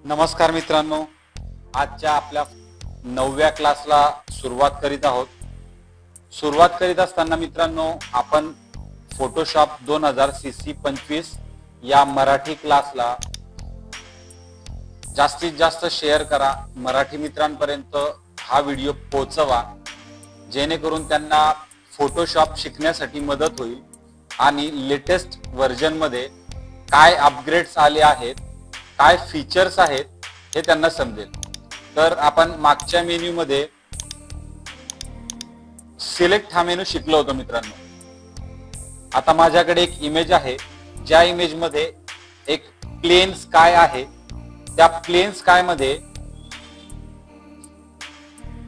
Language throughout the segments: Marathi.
नमस्कार मित्रांनो, आजच्या आपल्या 9व्या क्लासला सुरुवात करीत आहोत। सुरुवात करीत असताना मित्रांनो, आपण फोटोशॉप 2000 CC 25 या मराठी क्लासला जास्तीत जास्त शेअर करा, मराठी मित्रांपर्यंत हा व्हिडिओ पोहोचवा, जेणेकरून त्यांना फोटोशॉप शिकण्यासाठी मदत होईल आणि लेटेस्ट व्हर्जन मध्ये काय अपग्रेड्स आले आहेत, काय फीचर्स आहेत हे त्यांना समजेल। तर आपण मागच्या मेन्यू मध्ये सिलेक्ट हा मेनू शिकलो होतो मित्रांनो। आता माझ्याकडे एक इमेज आहे, ज्या इमेज मध्ये एक प्लेन स्काय आहे। त्या प्लेन स्काय मध्ये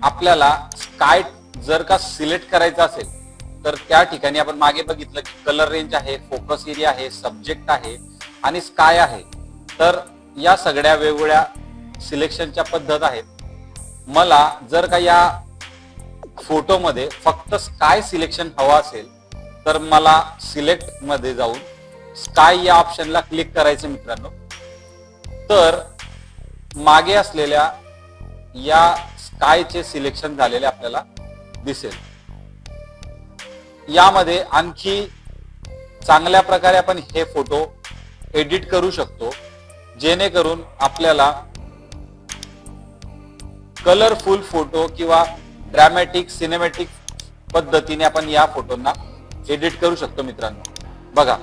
आपल्याला स्काय जर का सिलेक्ट करायचा असेल तर त्या ठिकाणी आपण मागे बघितलं की कलर रेंज आहे, फोकस एरिया आहे, सब्जेक्ट आहे आणि स्काय आहे। तर या सगळ्या वेगवेगळ्या सिलेक्शनच्या पद्धत आहेत। मला जर का या फोटो मध्ये फक्त स्काय सिलेक्शन हवा असेल तर मला सिलेक्ट मध्ये जाऊन स्काय या ऑप्शनला क्लिक करायचं मित्रांनो। तर मागे असलेल्या या स्कायचे सिलेक्शन झालेले आपल्याला दिसेल। यामध्ये आणखी चांगल्या प्रकारे आपण हे फोटो एडिट करू शकतो, जेणेकरून आपल्याला कलरफुल फोटो किंवा ड्रामॅटिक सिनेमॅटिक पद्धतीने आपण या फोटोंना एडिट करू शकतो मित्रांनो। बघा,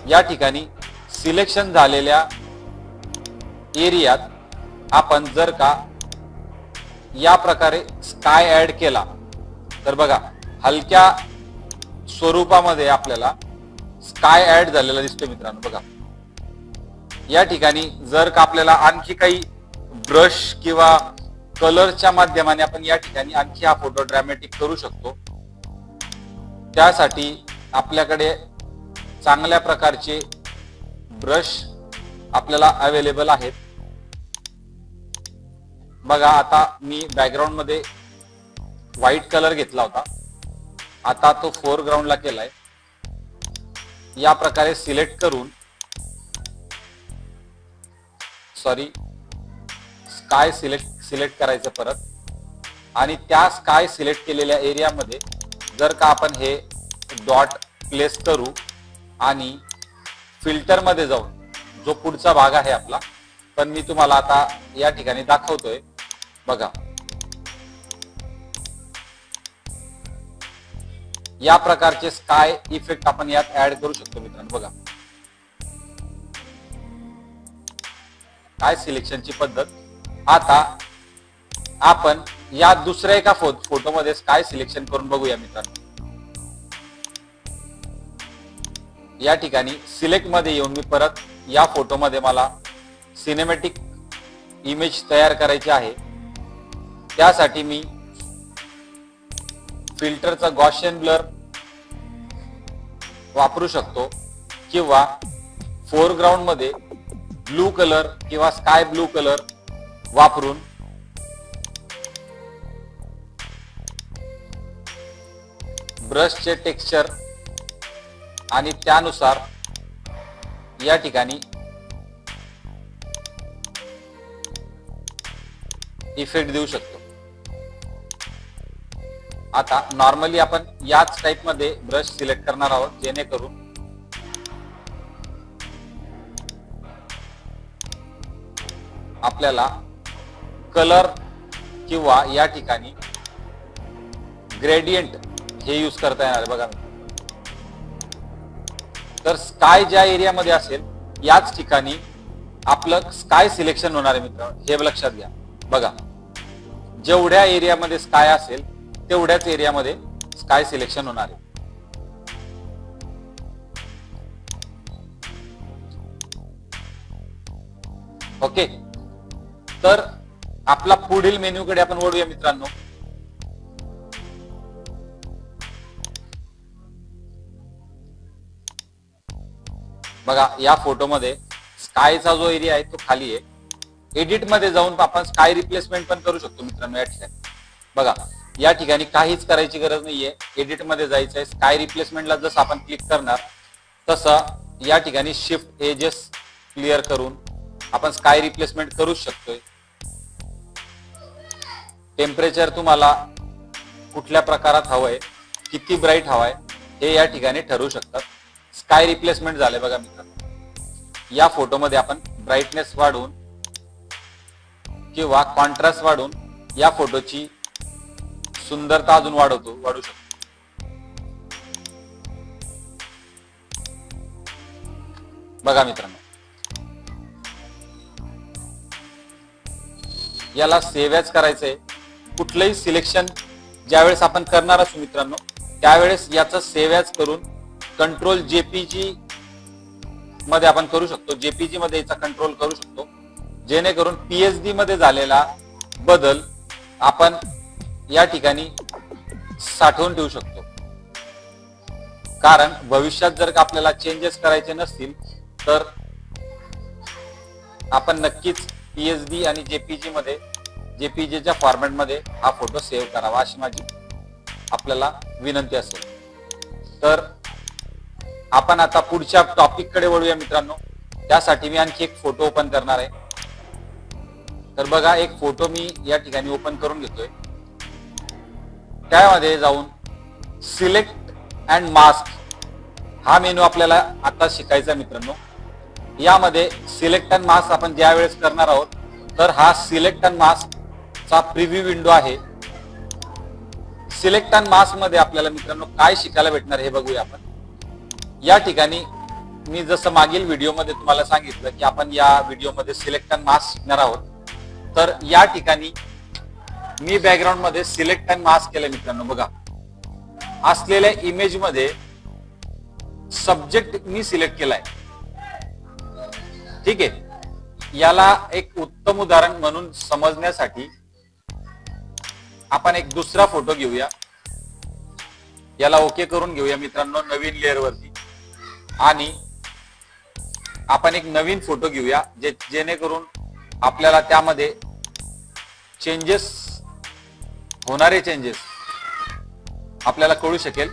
या ठिकाणी सिलेक्शन झालेल्या एरियात आपण जर का या प्रकारे स्काय ऍड केला तर बघा हलक्या स्वरूपामध्ये आपल्याला स्काय ऍड झालेला दिसतो मित्रांनो। बघा, या ठिकाणी जर का आपल्याला आणखी काही ब्रश किंवा कलरच्या माध्यमाने आपण या ठिकाणी आणखी हा फोटो ड्रामॅटिक करू शकतो। त्यासाठी आपल्याकडे चांगल्या प्रकारचे ब्रश आपल्याला अवेलेबल आहेत। बघा, आता मी बॅकग्राऊंड मध्ये व्हाईट कलर घेतला होता, आता तो फोरग्राऊंडला केलाय। या प्रकारे सिलेक्ट करून स्काय सिलेक्ट करायचं परत, आणि त्या स्काय सिलेक्ट केलेल्या एरियामध्ये जर का आपण हे डॉट प्लेस करू आणि फिल्टर मध्ये जाऊन जो पुढचा भाग आहे आपला, पण मी तुम्हाला आता या ठिकाणी दाखवतोय। बघा, या प्रकारचे स्काय इफेक्ट आपण यात ऍड करू शकतो मित्रांनो। बघा, काय सिलेक्शनची पद्धत। आता आपण या दुसऱ्या एका फोटोमध्ये स्काय सिलेक्शन करून बघूया मित्रांनो। या ठिकाणी सिलेक्ट मध्ये येऊन मी परत या फोटोमध्ये मला सिनेमॅटिक इमेज तयार करायची आहे। त्यासाठी मी फिल्टरचा गॉसियन ब्लर वापरू शकतो किंवा फोरग्राऊंड मध्ये ब्लू कलर किंवा स्काय ब्लू कलर वापरून ब्रशचे टेक्स्चर आणि त्यानुसार या ठिकाणी इफेक्ट देऊ शकतो। आता नॉर्मली आपण याच टाइप मध्ये ब्रश सिलेक्ट करणार आहोत, जेणेकरून आपल्याला कलर किंवा या ठिकाणी ग्रेडियंट हे यूज करता येणार आहे। बघा, तर स्काय ज्या एरियामध्ये असेल याच ठिकाणी आपलं स्काय सिलेक्शन होणार आहे मित्रांनो, हे लक्षात घ्या। बघा, जेवढ्या एरियामध्ये स्काय असेल तेवढ्याच एरियामध्ये स्काय सिलेक्शन होणार आहे। ओके, तर आपला पुढील मेन्यू कडे आपण वळूया मित्रांनो। बघा, या फोटोमध्ये स्कायचा जो एरिया आहे तो खाली आहे। एडिट मध्ये जाऊन आपण स्काय रिप्लेसमेंट पण करू शकतो मित्रांनो। या ठिकाणी बघा, या ठिकाणी काहीच करायची गरज नाहीये, एडिट मध्ये जायचंय। स्काय रिप्लेसमेंटला जसं आपण क्लिक करणार तसं या ठिकाणी शिफ्ट एजेस क्लिअर करून आपण स्काय रिप्लेसमेंट करूच शकतोय. टेम्परेचर तुम्हाला कुठल्या प्रकारात हवंय, किती ब्राईट हवाय हे या ठिकाणी ठरवू शकतात. स्काय रिप्लेसमेंट झाले बघा मित्रांनो. या फोटोमध्ये आपण ब्राईटनेस वाढवून किंवा कॉन्ट्रास्ट वाढवून या फोटोची सुंदरता अजून वाढू शकतो. बघा मित्रांनो, याला सेव्ह ॲज करायचंय. कुठलंही सिलेक्शन ज्यावेळेस आपण करणार असू मित्रांनो, त्यावेळेस याचं सेव्ह ॲज करून कंट्रोल जेपीजी मध्ये आपण करू शकतो. जेपीजी मध्ये याचा कंट्रोल करू शकतो, जेणेकरून पीएचडी मध्ये झालेला बदल आपण या ठिकाणी साठवून ठेवू शकतो. कारण भविष्यात जर का आपल्याला चेंजेस करायचे नसतील तर आपण नक्कीच पीएचडी आणि जेपीजी मध्ये, जेपीजीच्या फॉर्मॅट मध्ये हा फोटो सेव्ह करावा अशी माझी आपल्याला विनंती असेल. तर आपण आता पुढच्या टॉपिक कडे वळूया मित्रांनो. त्यासाठी मी आणखी एक फोटो ओपन करणार आहे. तर बघा, एक फोटो मी या ठिकाणी ओपन करून घेतोय. त्यामध्ये जाऊन सिलेक्ट अँड मास्क हा मेनू आपल्याला आता शिकायचा मित्रांनो. यामध्ये सिलेक्ट अँड मास्क आपण ज्या वेळेस करणार आहोत, तर हा सिलेक्ट अँड मास्क चा प्रिव्ह्यू विंडो आहे. सिलेक्ट अँड मास्क मध्ये आपल्याला मित्रांनो काय शिकायला भेटणार हे बघूया आपण. या ठिकाणी मी जसं मागील व्हिडिओमध्ये तुम्हाला सांगितलं की आपण या व्हिडिओमध्ये सिलेक्ट अँड मास्क शिकणार आहोत. तर या ठिकाणी मी बॅकग्राऊंड मध्ये सिलेक्ट अँड मास्क केलं मित्रांनो. बघा, असलेल्या इमेज मध्ये सब्जेक्ट मी सिलेक्ट केलाय. ठीक आहे. याला एक उत्तम उदाहरण म्हणून समजण्यासाठी आपण एक दुसरा फोटो घेऊया. याला ओके करून घेऊया मित्रांनो नवीन लेअर वरती, आणि आपण एक नवीन फोटो घेऊया जेणेकरून आपल्याला त्यामध्ये चेंजेस, होणारे चेंजेस आपल्याला कळू शकेल.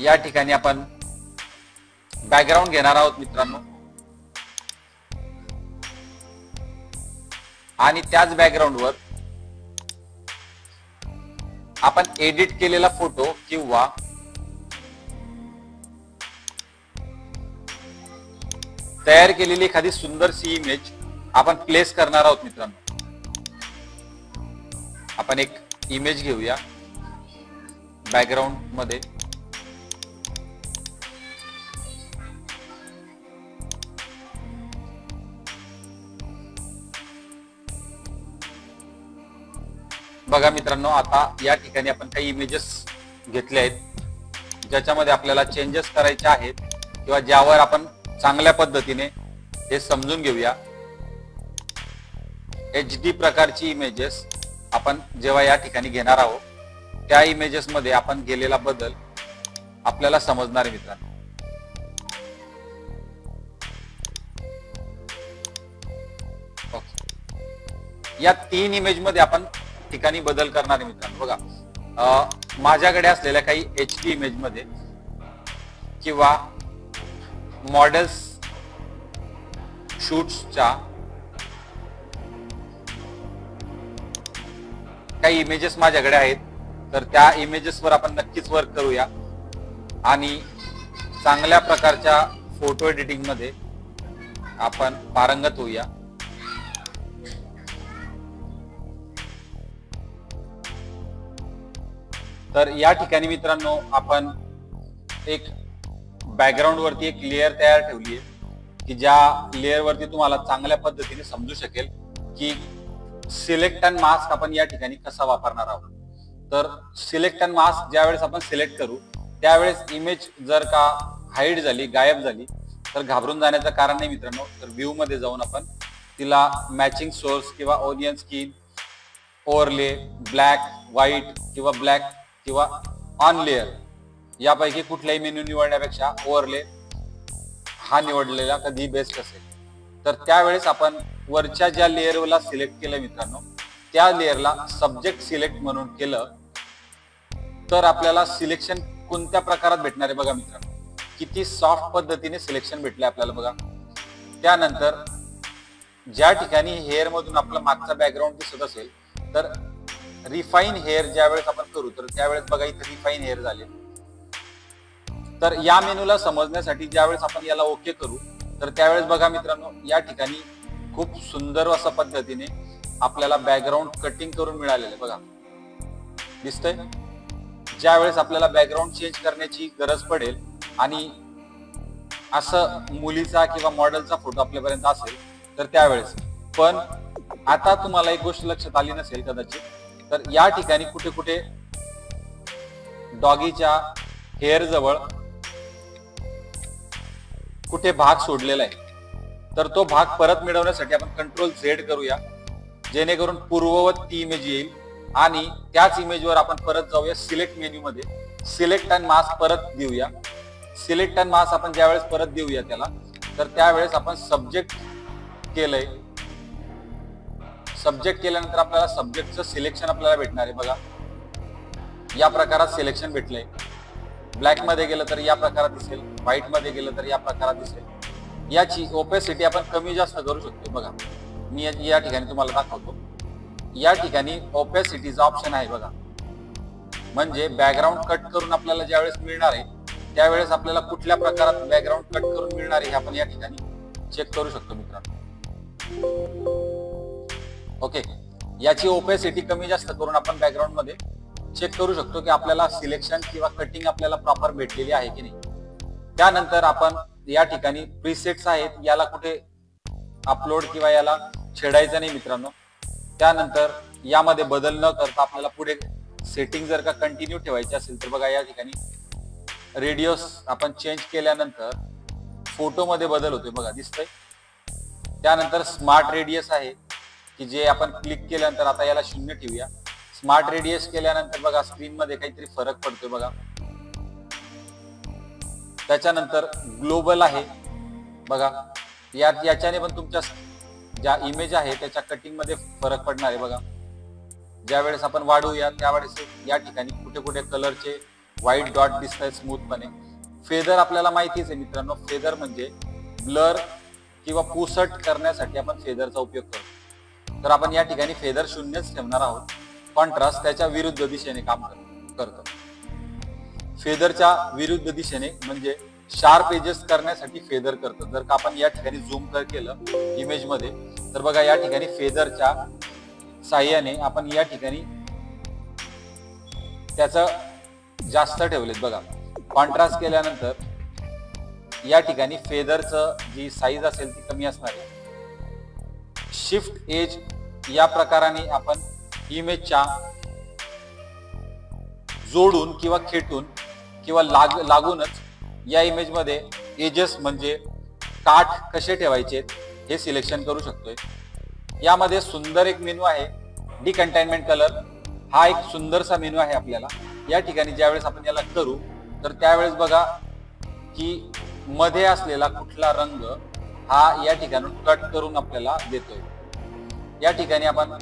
या ठिकाणी आपण बॅकग्राऊंड घेणार आहोत मित्रांनो, आणि त्याच बॅकग्राऊंडवर आपण एडिट केलेला फोटो किंवा तयार केलेली एखादी सुंदरशी इमेज आपण प्लेस करणार आहोत मित्रांनो. आपण एक इमेज घेऊया बॅकग्राऊंड मध्ये. बघा मित्रांनो, आता या ठिकाणी आपण काही इमेजेस घेतले आहेत ज्याच्यामध्ये आपल्याला चेंजेस करायचे आहेत किंवा ज्यावर आपण चांगल्या पद्धतीने हे समजून घेऊया. HD प्रकारची इमेजेस आपण जेव्हा या ठिकाणी घेणार आहोत, त्या इमेजेस मध्ये आपण केलेला बदल आपल्याला समजणार आहे मित्रांनो. या 3 इमेज मध्ये आपण ठिकाणी बदल करणार आहे मित्रांनो. बघा, माझ्याकडे असलेल्या काही HD इमेज मध्ये किंवा मॉडेल्स शूट्सच्या काही इमेजेस माझ्याकडे आहेत. तर त्या इमेजेसवर आपण नक्कीच वर्क करूया आणि चांगल्या प्रकारच्या फोटो एडिटिंग मध्ये आपण पारंगत होऊया. तर या ठिकाणी मित्रांनो आपण एक बॅकग्राऊंड वरती एक लेअर तयार ठेवली आहे की ज्या लेअर वरती तुम्हाला चांगल्या पद्धतीने समजू शकेल की सिलेक्ट अँड मास्क आपण या ठिकाणी कसा वापरणार आहोत. तर सिलेक्ट अँड मास्क ज्यावेळेस आपण सिलेक्ट करू त्यावेळेस इमेज जर का हाईड झाली, गायब झाली, तर घाबरून जाण्याचं कारण नाही मित्रांनो. तर व्ह्यू मध्ये जाऊन आपण तिला मॅचिंग सोर्स किंवा onion skin, overlay, black, white किंवा ब्लॅक किंवा ऑन लेअर यापैकी कुठलाही मेन्यू निवडण्यापेक्षा ओव्हरले हा निवडलेला कधी बेस्ट असेल. तर त्यावेळेस आपण वरच्या ज्या लेअरला सिलेक्ट केलं मित्रांनो, त्या लेअरला सब्जेक्ट सिलेक्ट म्हणून केलं तर आपल्याला सिलेक्शन कोणत्या प्रकारात भेटणार आहे बघा मित्रांनो. किती सॉफ्ट पद्धतीने सिलेक्शन भेटले आपल्याला बघा. त्यानंतर ज्या ठिकाणी हेअर मधून आपला मागचा बॅकग्राऊंड दिसत असेल तर रिफाईन हेअर ज्यावेळेस आपण करू तर त्यावेळेस बघा इथे रिफाईन हेअर झाले. तर या मेनूला समजण्यासाठी ज्यावेळेस आपण याला ओके करू तर त्यावेळेस बघा मित्रांनो या ठिकाणी खूप सुंदर अशा पद्धतीने आपल्याला बॅकग्राऊंड कटिंग करून मिळालेलं बघा दिसतंय. ज्यावेळेस आपल्याला बॅकग्राऊंड चेंज करण्याची गरज पडेल आणि असं मुलीचा किंवा मॉडेलचा फोटो आपल्यापर्यंत असेल तर त्यावेळेस. पण आता तुम्हाला एक गोष्ट लक्षात आली नसेल कदाचित, तर या ठिकाणी कुठे कुठे डॉगीच्या हेअर जवळ कुठे भाग सोडलेला आहे. तर तो भाग परत मिळवण्यासाठी आपण कंट्रोल झेड करूया, जेणेकरून पूर्ववत ती इमेज येईल आणि त्याच इमेजवर आपण परत जाऊया सिलेक्ट मेन्यू मध्ये. सिलेक्ट अँड मास्क परत देऊया. सिलेक्ट अँड मास्क आपण ज्यावेळेस परत देऊया त्याला तर त्यावेळेस आपण सब्जेक्ट केलंय. सब्जेक्ट केल्यानंतर आपल्याला सब्जेक्टचं सिलेक्शन आपल्याला भेटणार आहे बघा. या प्रकारात सिलेक्शन भेटलंय. ब्लॅक मध्ये गेलं तर या प्रकारात दिसेल, व्हाईट मध्ये गेलं तर या प्रकारात दिसेल. याची ओपेसिटी आपण कमी जास्त करू शकतो बघा. मी या ठिकाणी तुम्हाला दाखवतो. या ठिकाणी ओपेसिटीचा ऑप्शन आहे बघा. म्हणजे बॅकग्राऊंड कट करून आपल्याला ज्यावेळेस मिळणार आहे त्यावेळेस आपल्याला कुठल्या प्रकारात बॅकग्राऊंड कट करून मिळणार आहे हे आपण या ठिकाणी चेक करू शकतो मित्रांनो. ओके, याची ओपेसिटी कमी जास्त करून आपण बॅकग्राऊंड मध्ये चेक करू शकतो की आपल्याला सिलेक्शन किंवा कटिंग आपल्याला प्रॉपर भेटलेली आहे की नाही. त्यानंतर आपण या ठिकाणी प्रीसेट्स आहेत, याला कुठे अपलोड किंवा याला छेडायचं नाही मित्रांनो. त्यानंतर यामध्ये बदल न करता आपल्याला पुढे सेटिंग जर का कंटिन्यू ठेवायची असेल तर बघा या ठिकाणी रेडियस आपण चेंज केल्यानंतर फोटो मध्ये बदल होतोय बघा दिसतंय. त्यानंतर स्मार्ट रेडियस आहे की जे आपण क्लिक केल्यानंतर आता याला 0 ठेवूया. स्मार्ट रेडियस केल्यानंतर बघा स्क्रीन मध्ये काहीतरी फरक पडतोय बघा. त्याच्यानंतर ग्लोबल आहे बघा. याच्याने पण तुमच्या ज्या इमेज आहे त्याच्या कटिंग मध्ये फरक पडणार आहे बघा. ज्यावेळेस आपण वाढवूया त्यावेळेस या ठिकाणी कुठे कुठे कलरचे व्हाईट डॉट दिसत आहेत स्मूथपणे. फेदर आपल्याला माहितीच आहे मित्रांनो. फेदर म्हणजे ब्लर किंवा पुसट करण्यासाठी आपण फेदरचा उपयोग करतो. तर आपण या ठिकाणी फेदर 0च ठेवणार आहोत. कॉन्ट्रास्ट त्याच्या विरुद्ध दिशेने काम करतो. फेदरच्या विरुद्ध दिशेने म्हणजे शार्प एजेस करण्यासाठी फेदर करतो. जर का आपण या ठिकाणी झूम केलं इमेज मध्ये तर बघा या ठिकाणी फेदरच्या साह्याने आपण या ठिकाणी त्याचं जास्त ठेवलेत बघा. कॉन्ट्रास्ट केल्यानंतर या ठिकाणी फेदरचं जी साईज असेल ती कमी असणार आहे. शिफ्ट एज या प्रकाराने आपण इमेजच्या जोडून किंवा खेटून किंवा लागूनच या इमेज मध्ये एजेस म्हणजे काठ कसे ठेवायचे हे सिलेक्शन करू शकतोय. यामध्ये सुंदर एक मेनू आहे डिकंटेनमेंट कलर. हा एक सुंदरसा मेनू आहे आपल्याला. या ठिकाणी ज्यावेळेस आपण याला करू तर त्यावेळेस बघा की मध्ये असलेला कुठला रंग हा या ठिकाणून कट करून आपल्याला देतोय. या ठिकाणी आपण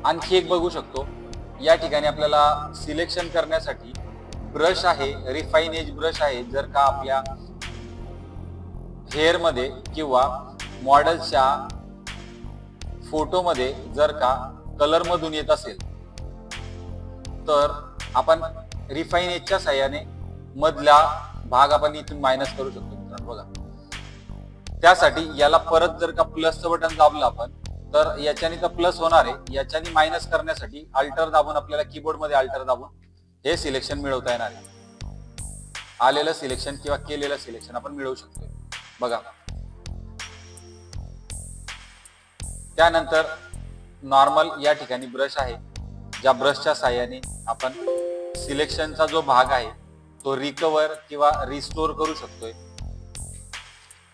आणखी एक बघू शकतो. या ठिकाणी आपल्याला सिलेक्शन करण्यासाठी ब्रश आहे, रिफाईन एज ब्रश आहे. जर का आपल्या हेअर मध्ये किंवा मॉडेलच्या फोटो मध्ये जर का कलर मधून येत असेल तर आपण रिफाईन एजच्या साह्याने मधला भाग आपण इथून मायनस करू शकतो मित्रांनो बघा. त्यासाठी याला परत जर का प्लसचं बटन दाबलं आपण तर याच्याने तर प्लस होणार आहे. याच्याने मायनस करण्यासाठी अल्टर दाबून आपल्याला कीबोर्ड मध्ये अल्टर दाबून हे सिलेक्शन मिळवता येणार आहे. आलेलं सिलेक्शन किंवा केलेलं सिलेक्शन आपण मिळवू शकतो बघा. त्यानंतर नॉर्मल या ठिकाणी ब्रश आहे. ज्या ब्रशच्या साह्याने आपण सिलेक्शनचा जो भाग आहे तो रिकव्हर किंवा रिस्टोर करू शकतोय.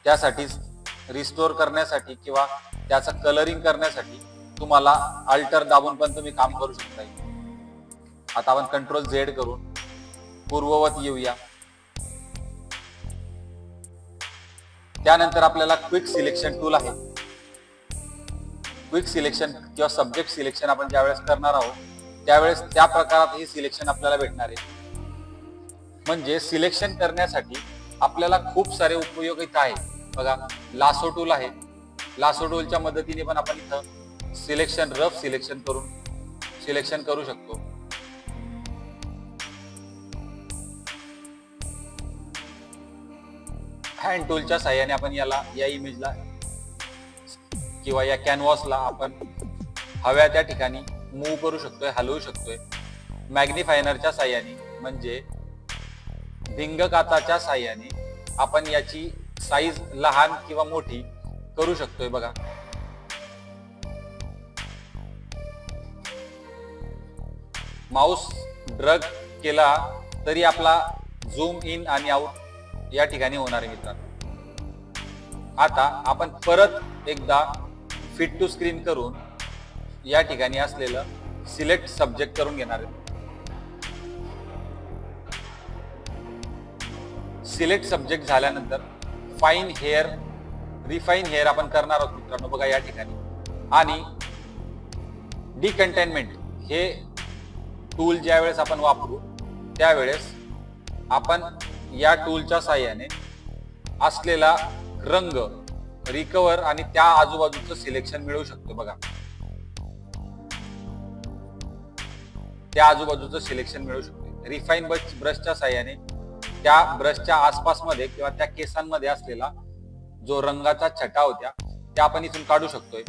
त्यासाठी रिस्टोर करण्यासाठी किंवा त्याचं कलरिंग करण्यासाठी तुम्हाला अल्टर दाबून पण तुम्ही काम करू शकताय. आता आपण कंट्रोल झेड करून पूर्ववत येऊया. त्यानंतर आपल्याला क्विक सिलेक्शन टूल आहे. क्विक सिलेक्शन किंवा सब्जेक्ट सिलेक्शन आपण ज्यावेळेस करणार आहोत त्यावेळेस त्या प्रकारात हे सिलेक्शन आपल्याला भेटणार आहे. म्हणजे सिलेक्शन करण्यासाठी आपल्याला खूप सारे उपयोग इथं आहे बघा. लासो टूल आहे. लासो टूलच्या मदतीने पण आपण इथं सिलेक्शन, रफ सिलेक्शन करू शकतो. हँड टूलच्या साहाय्याने आपण या इमेजला किंवा या कॅनव्हासला आपण हव्या त्या ठिकाणी मूव्ह करू शकतोय, हलवू शकतोय. मॅग्निफायनरच्या साहाय्याने म्हणजे भिंगकाचाच्या साहाय्याने आपण याची साईज लहान किंवा मोठी करू शकतोय बघा. माऊस ड्रग केला तरी आपला झूम इन आणि आउट या ठिकाणी होणार आहे मित्रांनो. आता आपण परत एकदा फिट टू स्क्रीन करून या ठिकाणी असलेलं सिलेक्ट सब्जेक्ट करून घेणार आहे. सिलेक्ट सब्जेक्ट झाल्यानंतर फाईन हेअर, रिफाईन हेअर आपण करणार आहोत मित्रांनो बघा या ठिकाणी. आणि डिकंटेनमेंट हे टूल ज्या वेळेस आपण वापरू त्यावेळेस आपण या टूलच्या साहाय्याने असलेला रंग रिकवर आणि त्या आजूबाजूचं सिलेक्शन मिळवू शकतो बघा. त्या आजूबाजूचं सिलेक्शन मिळवू शकतो. रिफाईन ब्रशच्या साहाय्याने त्या ब्रशच्या आसपास मध्ये किंवा त्या केसांमध्ये असलेला जो रंगाचा छटा होत्या त्या आपण इथून काढू शकतोय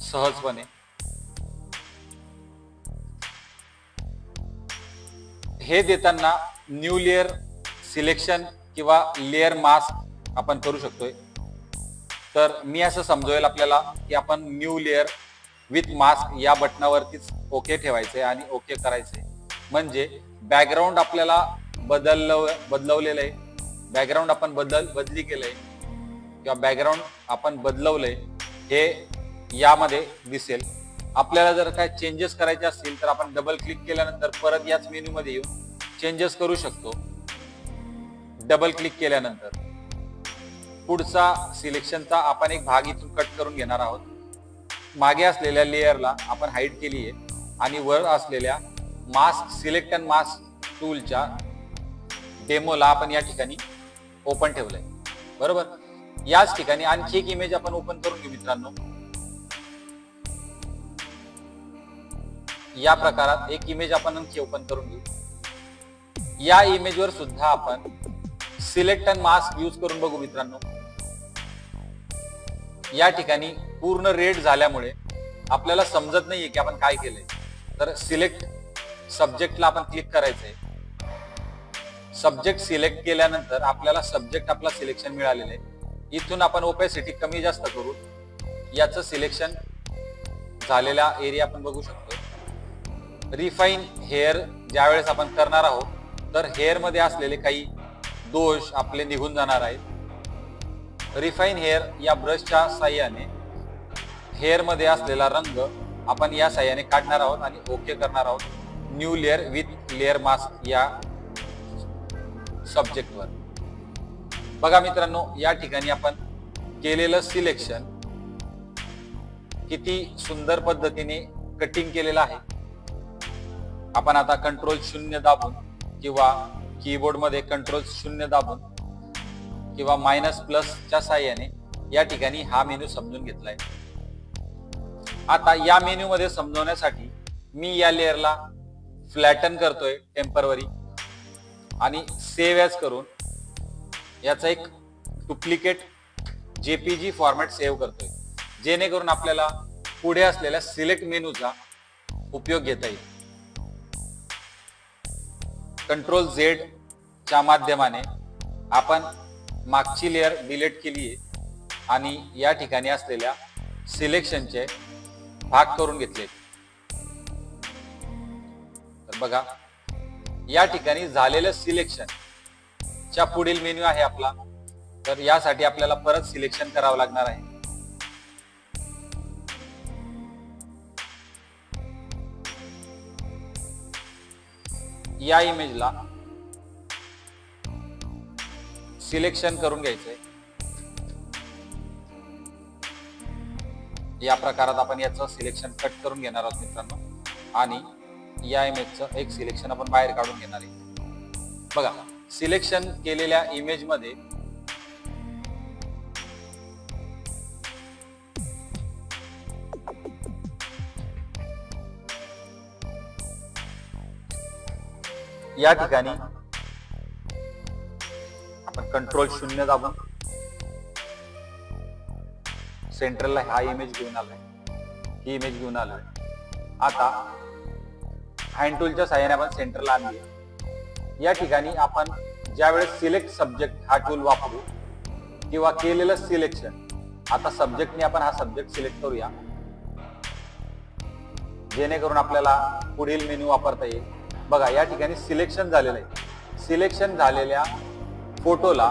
सहजपणे. हे देताना न्यू लेअर सिलेक्शन किंवा लेअर मास्क आपण करू शकतोय. तर मी असं समजवेल आपल्याला की आपण न्यू लेअर विथ मास्क या बटनावरतीच ओके ठेवायचंय आणि ओके करायचंय. म्हणजे बॅकग्राऊंड आपल्याला बदलवलेलं आहे, बॅकग्राऊंड आपण बदली केलंय किंवा बॅकग्राऊंड आपण बदलवलंय हे यामध्ये दिसेल. आपल्याला जर काय चेंजेस करायचे असतील तर आपण डबल क्लिक केल्यानंतर परत याच मेन्यू मध्ये येऊन चेंजेस करू शकतो. डबल क्लिक केल्यानंतर पुढचा सिलेक्शनचा आपण एक भाग इथून कट करून घेणार आहोत. मागे असलेल्या लेअरला आपण हाईड केली आहे आणि वर असलेल्या मास्क सिलेक्ट अँड मास्क टूलच्या डेमोला आपण या ठिकाणी ओपन ठेवलंय बरोबर. याच ठिकाणी आणखी एक इमेज आपण ओपन करून घेऊ मित्रांनो. या प्रकारात एक इमेज आपण आणखी ओपन करून घेऊ. या इमेजवर सुद्धा आपण सिलेक्ट अँड मास्क यूज करून बघू मित्रांनो. या ठिकाणी पूर्ण रेड झाल्यामुळे आपल्याला समजत नाहीये की आपण काय केलंय. तर सिलेक्ट सब्जेक्टला आपण क्लिक करायचंय. सब्जेक्ट सिलेक्ट केल्यानंतर आपल्याला सब्जेक्ट आपला सिलेक्शन मिळालेलं आहे. इथून आपण ओपॅसिटी कमी जास्त करू याचं सिलेक्शन झालेला एरिया आपण बघू शकतो. रिफाईन हेअर ज्यावेळेस आपण करणार आहोत तर हेअर मध्ये असलेले काही दोष आपले निघून जाणार आहेत. रिफाईन हेअर या ब्रशच्या साहाय्याने हेअर मध्ये असलेला रंग आपण या साहाय्याने काढणार आहोत आणि ओके करणार आहोत new layer with layer mask या सब्जेक्टवर. बघा मित्रांनो या ठिकाणी आपण केलेलं सिलेक्शन किती सुंदर पद्धतीने कटिंग केलेलं आहे. आपण आता कंट्रोल 0 दाबून किंवा कीबोर्ड मध्ये कंट्रोल 0 दाबून किंवा -+च्या साहाय्याने या ठिकाणी हा मेनू समजून घेतलाय. आता या मेन्यू मध्ये समजवण्यासाठी मी या लेअरला फ्लॅटन करतोय टेम्पररी आणि सेव्ह ॲज करून याचा एक डुप्लिकेट JPG फॉर्मॅट सेव्ह करतोय जेणेकरून आपल्याला पुढे असलेल्या सिलेक्ट मेनूचा उपयोग घेता येईल. कंट्रोल Z च्या माध्यमाने आपण मागची लेअर डिलीट केली आहे आणि या ठिकाणी असलेल्या सिलेक्शनचे भाग करून घेतले. तर बघा या ठिकाणी झालेलं सिलेक्शन च्या पुढील मेन्यू आहे आपला. तर यासाठी आपल्याला परत सिलेक्शन करावं लागणार आहे. या इमेजला सिलेक्शन करून घ्यायचंय. या प्रकारात आपण याचं सिलेक्शन कट करून घेणार आहोत मित्रांनो आणि या इमेजचं एक सिलेक्शन आपण बाहेर काढून घेणार आहे. बघा सिलेक्शन केलेल्या इमेज मध्ये या ठिकाणी आपण कंट्रोल 0 दाबून सेंट्रलला हा इमेज घेऊन आलोय, ही इमेज घेऊन आलोय. आता हँड टूलच्या साहाय्याने आपण सेंटरला आणली. या ठिकाणी आपण ज्यावेळेस सिलेक्ट सब्जेक्ट हा टूल वापरू किंवा केलेलं सिलेक्शन, आता सब्जेक्टने आपण हा सब्जेक्ट सिलेक्ट करूया जेणेकरून आपल्याला पुढील मेनू वापरता येईल. बघा या ठिकाणी सिलेक्शन झालेलं आहे. सिलेक्शन झालेल्या फोटोला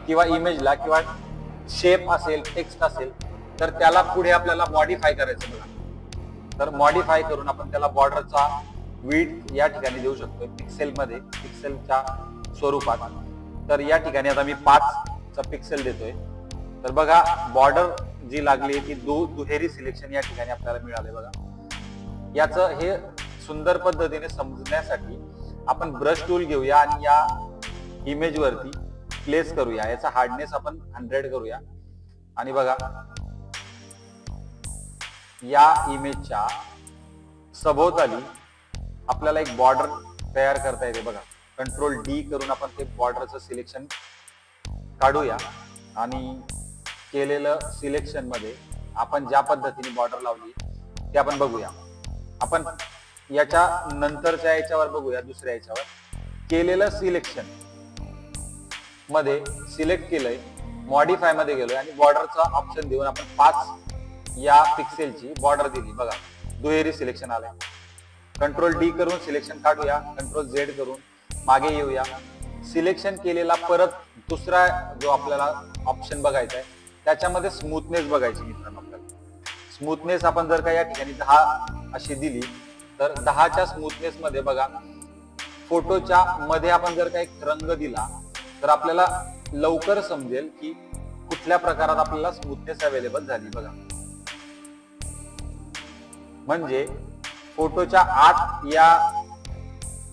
किंवा इमेजला किंवा शेप असेल, टेक्स्ट असेल तर त्याला पुढे आपल्याला मॉडिफाय करायचं. बघा तर मॉडिफाय करून आपण त्याला बॉर्डरचा विड्थ या ठिकाणी देऊ शकतो पिक्सेल मध्ये, पिक्सेलच्या स्वरूपात. तर या ठिकाणी आता मी 5चा पिक्सेल देतोय. तर बघा बॉर्डर जी लागली ती दुहेरी सिलेक्शन या ठिकाणी आपल्याला मिळाले. बघा याचं हे सुंदर पद्धतीने समजण्यासाठी आपण ब्रश टूल घेऊया आणि या इमेज वरती प्लेस करूया. याचा हार्डनेस आपण 100 करूया आणि बघा या इमेजच्या सभोवताली आपल्याला एक बॉर्डर तयार करता येते. बघा कंट्रोल D करून आपण ते बॉर्डरचं सिलेक्शन काढूया आणि केलेलं सिलेक्शन मध्ये आपण ज्या पद्धतीने बॉर्डर लावली ते आपण बघूया. आपण याच्या नंतरच्या याच्यावर बघूया. दुसऱ्या याच्यावर केलेलं सिलेक्शन मध्ये सिलेक्ट केलंय, मॉडिफाय मध्ये गेलोय आणि बॉर्डरचा ऑप्शन देऊन आपण 5 या पिक्सेलची बॉर्डर दिली. बघा दुहेरी सिलेक्शन आलंय. कंट्रोल D करून सिलेक्शन काढूया, कंट्रोल Z करून मागे येऊया. सिलेक्शन केलेला परत दुसरा जो आपल्याला ऑप्शन बघायचा आहे त्याच्यामध्ये स्मूथनेस बघायची मित्रांनो. आपल्याला स्मूथनेस आपण जर का या ठिकाणी 10 अशी दिली तर 10च्या स्मूथनेस मध्ये बघा फोटोच्या मध्ये आपण जर का एक रंग दिला तर आपल्याला लवकर समजेल की कुठल्या प्रकारात आपल्याला स्मूथनेस अवेलेबल झाली. बघा म्हणजे फोटोच्या आत या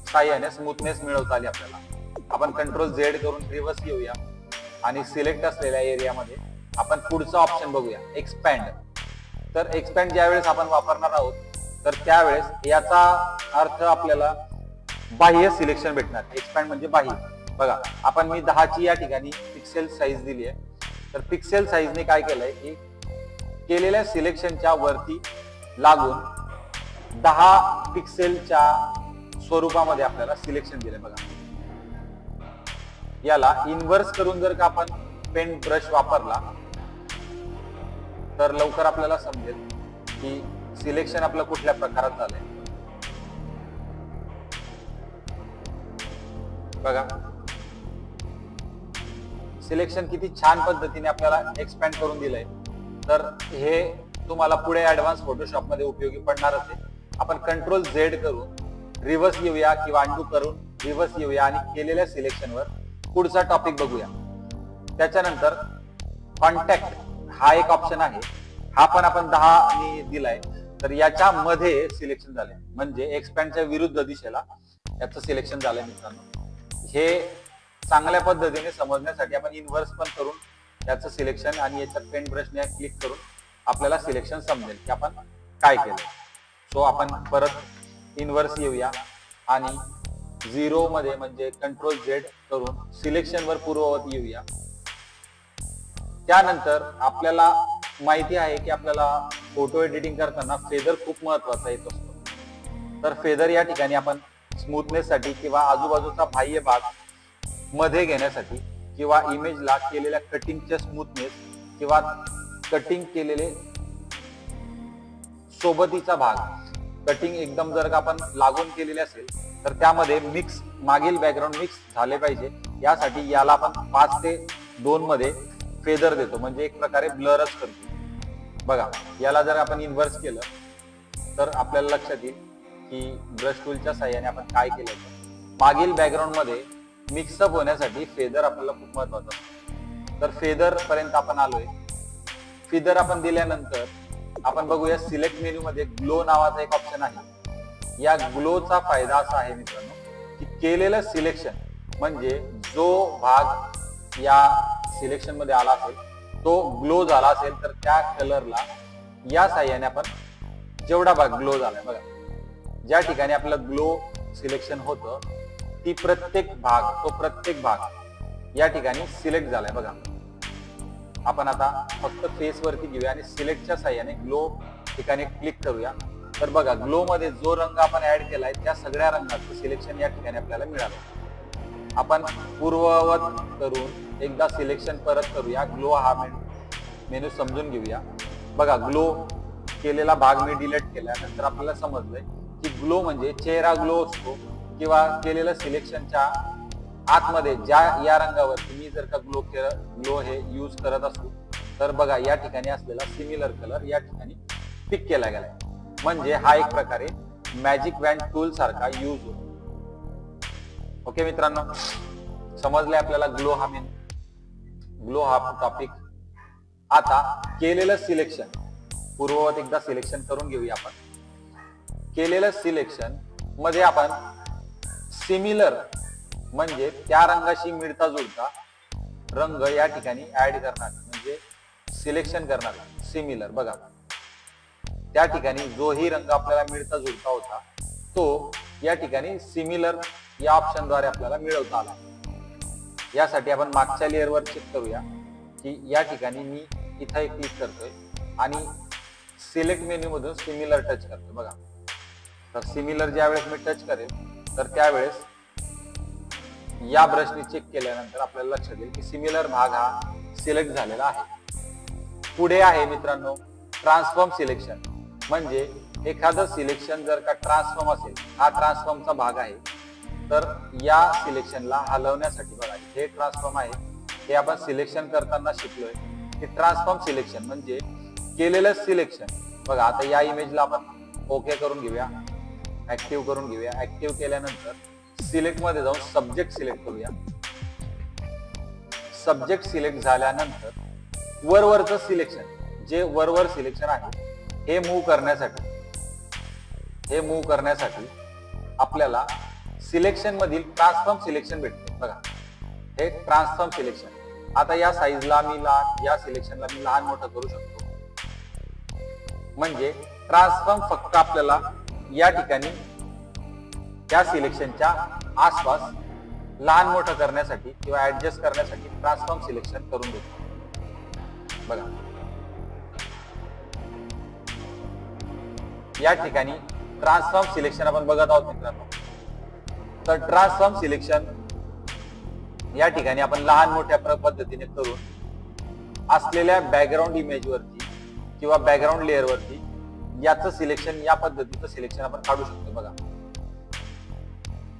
साहाय्याने स्मूथनेस मिळवता आली आपल्याला. आपण कंट्रोल Z करून रिव्हर्स येऊया आणि सिलेक्ट असलेल्या एरियामध्ये आपण पुढचा ऑप्शन बघूया एक्सपॅन्ड. तर एक्सपॅन्ड ज्यावेळेस आपण वापरणार आहोत तर त्यावेळेस याचा अर्थ आपल्याला बाह्य सिलेक्शन भेटणार. एक्सपॅन्ड म्हणजे बाह्य. बघा आपण मी 10ची या ठिकाणी पिक्सेल साईज दिली आहे. तर पिक्सेल साईजने काय केलंय की केलेल्या सिलेक्शनच्या वरती लागून 10 पिक्सेलच्या स्वरूपामध्ये आपल्याला सिलेक्शन दिलंय. बघा याला इन्व्हर्स करून जर का आपण पेन ब्रश वापरला तर लवकर आपल्याला समजेल की सिलेक्शन आपलं कुठल्या प्रकारात झालंय. बघा सिलेक्शन किती छान पद्धतीने आपल्याला एक्सपॅन्ड करून दिलंय. तर हे तुम्हाला पुढे ऍडव्हान्स फोटोशॉप मध्ये उपयोगी पडणारच आहे. आपण कंट्रोल Z करून रिव्हर्स येऊया किंवा अंडू करून रिव्हर्स येऊया आणि केलेल्या सिलेक्शनवर पुढचा टॉपिक बघूया. त्याच्यानंतर कॉन्टॅक्ट हा एक ऑप्शन आहे. हा पण आपण 10 ने दिलाय. तर याच्या मध्ये सिलेक्शन झालंय म्हणजे एक्सपॅन्डच्या विरुद्ध दिशेला याचं सिलेक्शन झालंय मित्रांनो. हे चांगल्या पद्धतीने समजण्यासाठी आपण इन्व्हर्स पण करून याचं सिलेक्शन आणि याच्यात पेन ब्रशने क्लिक करून आपल्याला सिलेक्शन समजेल की आपण काय केलं. सो आपण परत इन्व्हर्स येऊया आणि 0 मध्ये म्हणजे कंट्रोल Z करून सिलेक्शन वर पूर्ववत येऊया. त्यानंतर आपल्याला माहिती आहे की आपल्याला फोटो एडिटिंग करताना फेदर खूप महत्वाचा येत असतो. तर फेदर या ठिकाणी आपण स्मूथनेस साठी किंवा आजूबाजूचा बाह्य भाग मध्ये घेण्यासाठी किंवा इमेजला केलेल्या कटिंगच्या स्मूथनेस किंवा कटिंग केलेले सोबतीचा भाग, कटिंग एकदम जर का आपण लागून केलेले असेल तर त्यामध्ये मिक्स मागील बॅकग्राऊंड मिक्स झाले पाहिजे. यासाठी याला आपण 5 ते 2 मध्ये फेदर देतो म्हणजे एक प्रकारे ब्लरच करतो. बघा याला जर आपण इन्व्हर्स केलं तर आपल्याला लक्षात येईल की ब्रश टूलच्या साहाय्याने आपण काय केलं. मागील बॅकग्राऊंड मध्ये मिक्सअप होण्यासाठी फेदर आपल्याला खूप महत्वाचा असतो. तर फेदर पर्यंत आपण आलोय. फेदर आपण दिल्यानंतर आपण बघूया सिलेक्ट मेन्यू मध्ये ग्लो नावाचा एक ऑप्शन आहे. या ग्लोचा फायदा असा आहे मित्रांनो की केलेलं सिलेक्शन म्हणजे जो भाग या सिलेक्शन मध्ये आला असेल तो ग्लो झाला असेल तर त्या कलरला या साह्याने आपण जेवढा भाग ग्लो झालाय बघा, ज्या ठिकाणी आपलं ग्लो सिलेक्शन होतं ती प्रत्येक भाग या ठिकाणी सिलेक्ट झालाय बघा. आपण आता फक्त फेस वरती घेऊया आणि सिलेक्टच्या साह्याने ग्लो ठिकाणी क्लिक करूया. तर बघा ग्लो मध्ये जो रंग आपण ऍड केलाय त्या सगळ्या रंगाचं सिलेक्शन या ठिकाणी आपल्याला मिळालं. आपण पूर्ववत करून एकदा सिलेक्शन परत करूया. ग्लो हा मेनू समजून घेऊया. बघा ग्लो केलेला भाग मी डिलीट केला, नंतर आपल्याला समजलंय की ग्लो म्हणजे चेहरा ग्लो असतो किंवा केलेलं सिलेक्शनच्या आतमध्ये ज्या या रंगावर मी जर का ग्लो हे यूज करत असू तर बघा या ठिकाणी असलेला सिमिलर कलर या ठिकाणी पिक केला गेलाय. म्हणजे हा एक प्रकारे मॅजिक वॅन टूल सारखा यूज होतो. ओके मित्रांनो, समजले आपल्याला ग्लो हा टॉपिक. आता केलेलं सिलेक्शन पूर्ववत एकदा सिलेक्शन करून घेऊया. आपण केलेलं सिलेक्शन मध्ये आपण सिमिलर म्हणजे त्या रंगाशी मिळता जुळता रंग या ठिकाणी ऍड करणार, म्हणजे सिलेक्शन करणार सिमिलर. बघा त्या ठिकाणी जोही रंग आपल्याला मिळता जुळता होता तो या ठिकाणी सिमिलर या ऑप्शनद्वारे आपल्याला मिळवता आला. यासाठी आपण मागच्या लेअरवर चेक करूया की या ठिकाणी मी इथे क्लिक करतोय आणि सिलेक्ट मेन्यू मधून सिमिलर टच करतो. बघा तर सिमिलर ज्या वेळेस मी टच करेल तर त्यावेळेस या ब्रशने चेक केल्यानंतर आपल्याला लक्षात येईल की सिमिलर भाग हा सिलेक्ट झालेला आहे. पुढे आहे मित्रांनो ट्रान्सफॉर्म सिलेक्शन. म्हणजे एखादं सिलेक्शन जर का ट्रान्सफॉर्म असेल, हा ट्रान्सफॉर्मचा भाग आहे, तर या सिलेक्शनला हलवण्यासाठी बघा हे ट्रान्सफॉर्म आहे, हे आपण सिलेक्शन करताना शिकलोय की ट्रान्सफॉर्म सिलेक्शन म्हणजे केलेलं सिलेक्शन. बघा आता या इमेजला आपण ओके करून घेऊया, ऍक्टिव्ह करून घेऊया. ऍक्टिव्ह केल्यानंतर सिलेक्ट मध्ये जाऊन सब्जेक्ट सिलेक्ट करूया. सब्जेक्ट सिलेक्ट झाल्यानंतर वरवरचं सिलेक्शन जे वरवर सिलेक्शन आहे हे मूव्ह करण्यासाठी आपल्याला सिलेक्शन मधील ट्रान्सफॉर्म सिलेक्शन भेटते. बघा हे ट्रान्सफॉर्म सिलेक्शन. आता या साईजला मी लहान, या सिलेक्शनला मी लहान मोठं करू शकतो. म्हणजे ट्रान्सफॉर्म फक्त आपल्याला या ठिकाणी त्या सिलेक्शनच्या आसपास लहान मोठं करण्यासाठी किंवा ऍडजस्ट करण्यासाठी ट्रान्सफॉर्म सिलेक्शन करून देतो. बघा या ठिकाणी ट्रान्सफॉर्म सिलेक्शन आपण बघत आहोत मित्रांनो. तर ट्रान्सफॉर्म सिलेक्शन या ठिकाणी आपण लहान मोठ्या पद्धतीने करून असलेल्या बॅकग्राऊंड इमेज वरती किंवा बॅकग्राऊंड लेअर वरती याचं सिलेक्शन, या पद्धतीचं सिलेक्शन आपण काढू शकतो. बघा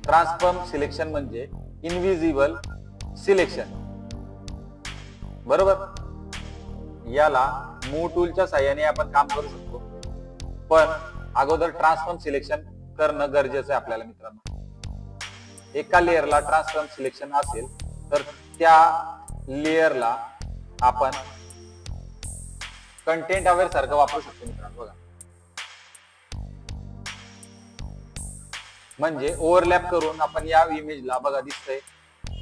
ट्रान्सफॉर्म सिलेक्शन म्हणजे इनव्हिजिबल सिलेक्शन, बरोबर. याला मूव्ह टूलच्या साहाय्याने आपण काम करू शकतो, पण अगोदर ट्रान्सफॉर्म सिलेक्शन करणं गरजेचं आहे आपल्याला मित्रांनो. एका लेअरला ट्रान्सफॉर्म सिलेक्शन असेल तर त्या लेअरला आपण कंटेंट अवेअर सारखं वापरू शकतो मित्रांनो. बघा म्हणजे ओव्हरलॅप करून आपण या इमेजला, बघा दिसतंय,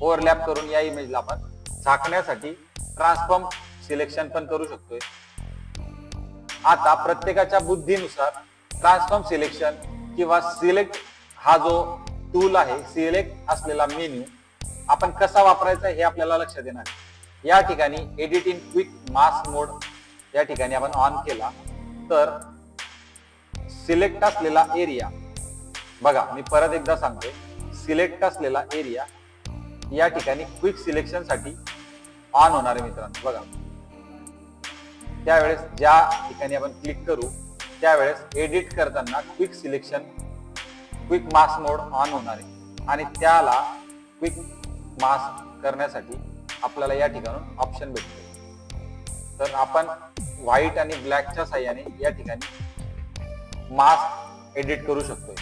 ओव्हरलॅप करून या इमेजला आपण झाकण्यासाठी ट्रान्सफॉर्म सिलेक्शन पण करू शकतोय. आता प्रत्येकाच्या बुद्धीनुसार ट्रान्सफॉर्म सिलेक्शन किंवा सिलेक्ट हा जो टूल आहे, सिलेक्ट असलेला मेन्यू आपण कसा वापरायचा हे आपल्याला लक्षात येणार. या ठिकाणी एडिट इन क्विक मास्क मोड या ठिकाणी आपण ऑन केला तर सिलेक्ट असलेला एरिया, बघा मी परत एकदा सांगतोय, सिलेक्ट असलेला एरिया या ठिकाणी क्विक सिलेक्शन साठी ऑन होणार आहे मित्रांनो. बघा त्यावेळेस ज्या ठिकाणी आपण क्लिक करू त्यावेळेस एडिट करताना quick selection, quick mask mode on होणार आहे आणि त्याला क्विक मास्क करण्यासाठी आपल्याला या ठिकाणून ऑप्शन भेटतो. तर आपण व्हाईट आणि ब्लॅकच्या साहाय्याने या ठिकाणी मास्क एडिट करू शकतो.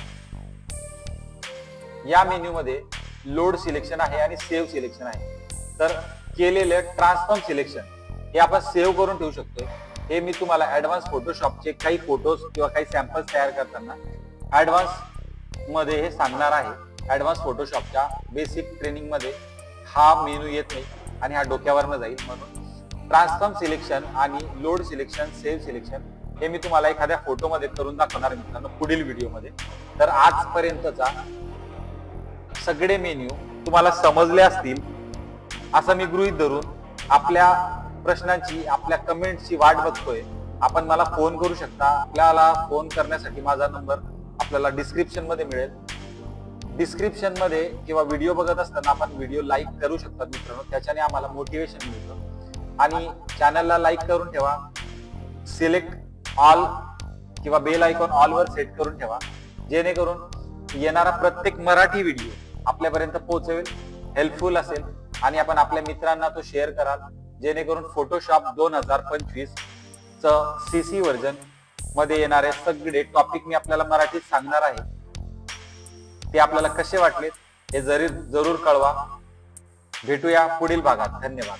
या मेन्यू मध्ये लोड सिलेक्शन आहे आणि सेव्ह सिलेक्शन आहे. तर केलेले ट्रान्सफॉर्म सिलेक्शन हे आपण सेव्ह करून ठेवू शकतो. हे मी तुम्हाला ऍडव्हान्स फोटोशॉपचे काही फोटोज किंवा काही सॅम्पल्स तयार करताना ऍडव्हान्स मध्ये हे सांगणार आहे. ऍडव्हान्स फोटोशॉपच्या बेसिक ट्रेनिंग मध्ये हा मेनू येत नाही आणि हा डोक्यावरनं जाईल. म्हणून ट्रान्सफॉर्म सिलेक्शन आणि लोड सिलेक्शन, सेव्ह सिलेक्शन हे मी तुम्हाला एखाद्या फोटोमध्ये करून दाखवणार मित्रांनो पुढील व्हिडिओमध्ये. तर आजपर्यंतचा सगळे मेन्यू तुम्हाला समजले असतील असं मी गृहीत धरून आपल्या प्रश्नांची, आपल्या कमेंटची वाट बघतोय. आपण मला फोन करू शकता. आपल्याला फोन करण्यासाठी माझा नंबर आपल्याला डिस्क्रिप्शन मध्ये मिळेल. डिस्क्रिप्शन मध्ये किंवा व्हिडिओ बघत असताना आपण व्हिडिओ लाईक करू शकता मित्रांनो, त्याच्याने आम्हाला मोटिवेशन मिळतं. आणि चॅनलला लाईक करून ठेवा, सिलेक्ट ऑल किंवा बेल आयकॉन ऑल वर सेट करून ठेवा, जेणेकरून येणारा प्रत्येक मराठी व्हिडिओ आपल्यापर्यंत पोहोचेल, हेल्पफुल असेल आणि आपण आपल्या मित्रांना तो शेअर कराल, जेणेकरून फोटोशॉप 2025 च CC व्हर्जन मध्ये येणारे सगळे टॉपिक मी आपल्याला मराठीत सांगणार आहे. ते आपल्याला कसे वाटले हे जरूर कळवा. भेटूया पुढील भागात. धन्यवाद.